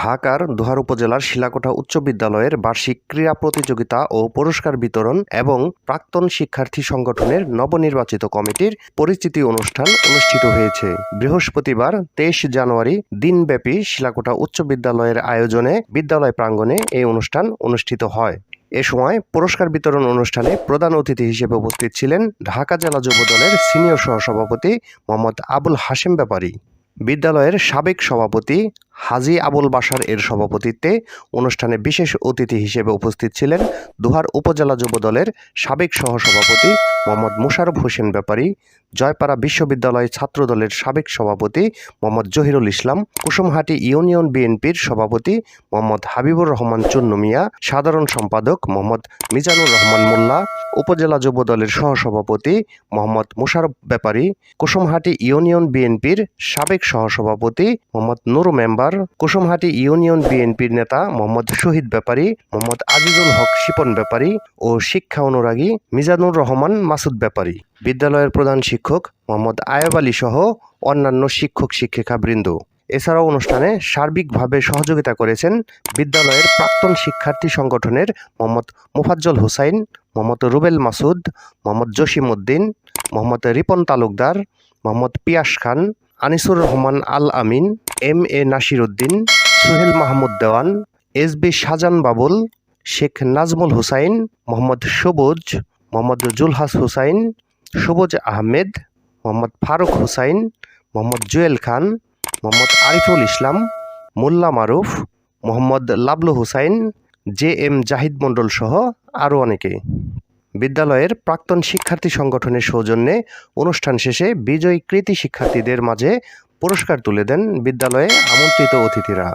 ঢাকার দোহার উপজেলার শিলাকোঠা উচ্চ বিদ্যালয়ের বার্ষিক ক্রীড়া প্রতিযোগিতা ও পুরস্কার বিতরণ এবং প্রাক্তন শিক্ষার্থী সংগঠনের নবনির্বাচিত কমিটির পরিচিতি অনুষ্ঠান অনুষ্ঠিত হয়েছে। বৃহস্পতিবার 23 জানুয়ারি দিনব্যাপী শিলাকোঠা উচ্চ বিদ্যালয়ের আয়োজনে বিদ্যালয় প্রাঙ্গণে এই অনুষ্ঠান অনুষ্ঠিত হয়। এ সময় পুরস্কার বিতরণ অনুষ্ঠানে প্রধান অতিথি হিসেবে উপস্থিত ছিলেন ঢাকা জেলা যুবদলের সিনিয়র সহসভাপতি মোহাম্মদ আবুল হাশেম ব্যাপারী। বিদ্যালয়ের সাবেক সভাপতি হাজী আবুল বাশার এর সভাপতিত্বে অনুষ্ঠানে বিশেষ অতিথি হিসেবে উপস্থিত ছিলেন দোহার উপজেলা যুবদলের সাবেক সহসভাপতি মোহাম্মদ মোশাররফ হোসেন ব্যাপারী, জয়পাড়া বিশ্ববিদ্যালয় ছাত্রদলের সাবেক সভাপতি মোহাম্মদ জহিরুল ইসলাম, কুসুমহাটি ইউনিয়ন বিএনপির সভাপতি মোহাম্মদ হাবিবুর রহমান চুন্নু মিয়া, সাধারণ সম্পাদক মোহাম্মদ মিজানুর রহমান মোল্লা, উপজেলা যুবদলের সহসভাপতি মোহাম্মদ মোশাররফ ব্যাপারী, কুসুমহাটি ইউনিয়ন বিএনপির সাবেক সহসভাপতি মোহাম্মদ নুরু মেম্বার, কুসুমহাটি ইউনিয়ন বিএনপির নেতা মোহাম্মদ শহীদ ব্যাপারী, মোহাম্মদ আজিজুল হক শিপন ব্যাপারী ও শিক্ষা অনুরাগী মিজানুর রহমান মাসুদ ব্যাপারী, বিদ্যালয়ের প্রধান শিক্ষক মোহাম্মদ আয়েব আলী সহ অন্যান্য শিক্ষক শিক্ষিকাবৃন্দ। এছাড়াও অনুষ্ঠানে সার্বিকভাবে সহযোগিতা করেছেন বিদ্যালয়ের প্রাক্তন শিক্ষার্থী সংগঠনের মোহাম্মদ মোফাজ্জল হুসাইন, মোহাম্মদ রুবেল মাসুদ, মোহাম্মদ জসিম উদ্দিন, মোহাম্মদ রিপন তালুকদার, মোহাম্মদ পিয়াস খান, আনিসুর রহমান আল আমিন, এম.এ. নাসির উদ্দিন, সোহেল মাহমুদ দেওয়ান, এস.বি. শাহজান বাবুল, শেখ নাজমুল হুসাইন, মোহাম্মদ সবুজ, মোহাম্মদ জুলহাস হুসাইন, সবুজ আহমেদ, মোহাম্মদ ফারুক হুসাইন, মোহাম্মদ জুয়েল খান, মোহাম্মদ আরিফুল ইসলাম, মোল্লা মারুফ, মোহাম্মদ লাবলু হুসাইন, জে.এম. জাহিদ মণ্ডল সহ আরও অনেকে। বিদ্যালয়ের প্রাক্তন শিক্ষার্থী সংগঠনের সৌজন্যে অনুষ্ঠান শেষে বিজয়ী কৃতী শিক্ষার্থীদের মাঝে পুরস্কার তুলে দেন বিদ্যালয়ে আমন্ত্রিত অতিথিরা।